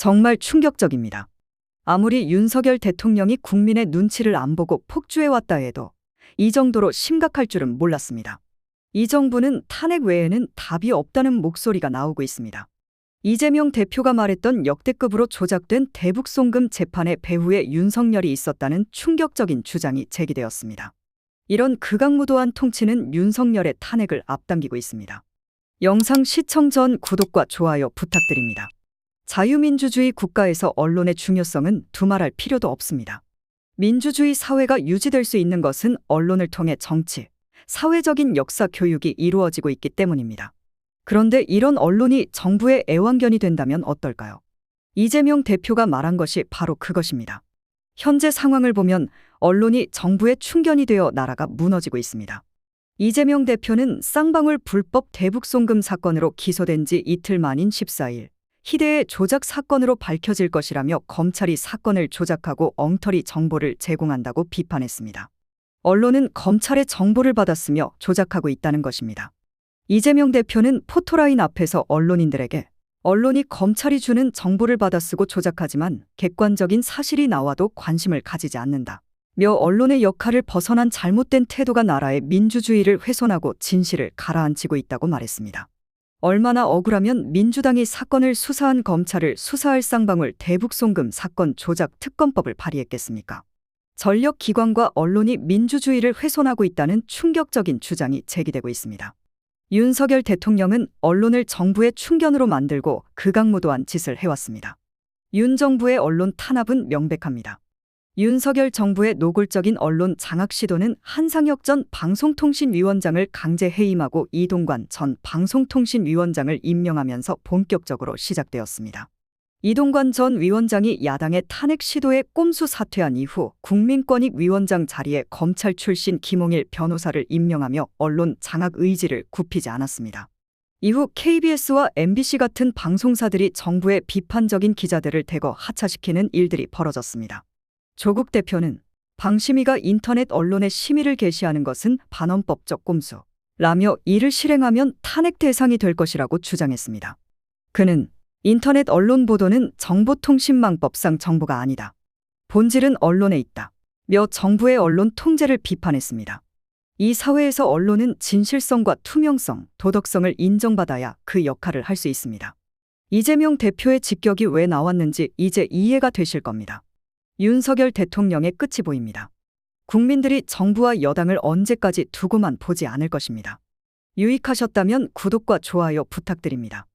정말 충격적입니다. 아무리 윤석열 대통령이 국민의 눈치를 안 보고 폭주해왔다 해도 이 정도로 심각할 줄은 몰랐습니다. 이 정부는 탄핵 외에는 답이 없다는 목소리가 나오고 있습니다. 이재명 대표가 말했던 역대급으로 조작된 대북송금 재판의 배후에 윤석열이 있었다는 충격적인 주장이 제기되었습니다. 이런 극악무도한 통치는 윤석열의 탄핵을 앞당기고 있습니다. 영상 시청 전 구독과 좋아요 부탁드립니다. 자유민주주의 국가에서 언론의 중요성은 두말할 필요도 없습니다. 민주주의 사회가 유지될 수 있는 것은 언론을 통해 정치, 사회적인 역사 교육이 이루어지고 있기 때문입니다. 그런데 이런 언론이 정부의 애완견이 된다면 어떨까요? 이재명 대표가 말한 것이 바로 그것입니다. 현재 상황을 보면 언론이 정부의 충견이 되어 나라가 무너지고 있습니다. 이재명 대표는 쌍방울 불법 대북송금 사건으로 기소된 지 이틀 만인 14일, 희대의 조작 사건으로 밝혀질 것이라며 검찰이 사건을 조작하고 엉터리 정보를 제공한다고 비판했습니다. 언론은 검찰의 정보를 받았으며 조작하고 있다는 것입니다. 이재명 대표는 포토라인 앞에서 언론인들에게 언론이 검찰이 주는 정보를 받아 쓰고 조작하지만 객관적인 사실이 나와도 관심을 가지지 않는다. 며 언론의 역할을 벗어난 잘못된 태도가 나라의 민주주의를 훼손하고 진실을 가라앉히고 있다고 말했습니다. 얼마나 억울하면 민주당이 사건을 수사한 검찰을 수사할 쌍방울 대북송금 사건 조작 특검법을 발의했겠습니까? 전력기관과 언론이 민주주의를 훼손하고 있다는 충격적인 주장이 제기되고 있습니다. 윤석열 대통령은 언론을 정부의 충견으로 만들고 극악무도한 짓을 해왔습니다. 윤 정부의 언론 탄압은 명백합니다. 윤석열 정부의 노골적인 언론 장악 시도는 한상혁 전 방송통신위원장을 강제 해임하고 이동관 전 방송통신위원장을 임명하면서 본격적으로 시작되었습니다. 이동관 전 위원장이 야당의 탄핵 시도에 꼼수 사퇴한 이후 국민권익위원장 자리에 검찰 출신 김홍일 변호사를 임명하며 언론 장악 의지를 굽히지 않았습니다. 이후 KBS와 MBC 같은 방송사들이 정부의 비판적인 기자들을 대거 하차시키는 일들이 벌어졌습니다. 조국 대표는 방심위가 인터넷 언론의 심의를 개시하는 것은 반헌법적 꼼수라며 이를 실행하면 탄핵 대상이 될 것이라고 주장했습니다. 그는 인터넷 언론 보도는 정보통신망법상 정보가 아니다. 본질은 언론에 있다. 며 정부의 언론 통제를 비판했습니다. 이 사회에서 언론은 진실성과 투명성, 도덕성을 인정받아야 그 역할을 할 수 있습니다. 이재명 대표의 직격이 왜 나왔는지 이제 이해가 되실 겁니다. 윤석열 대통령의 끝이 보입니다. 국민들이 정부와 여당을 언제까지 두고만 보지 않을 것입니다. 유익하셨다면 구독과 좋아요 부탁드립니다.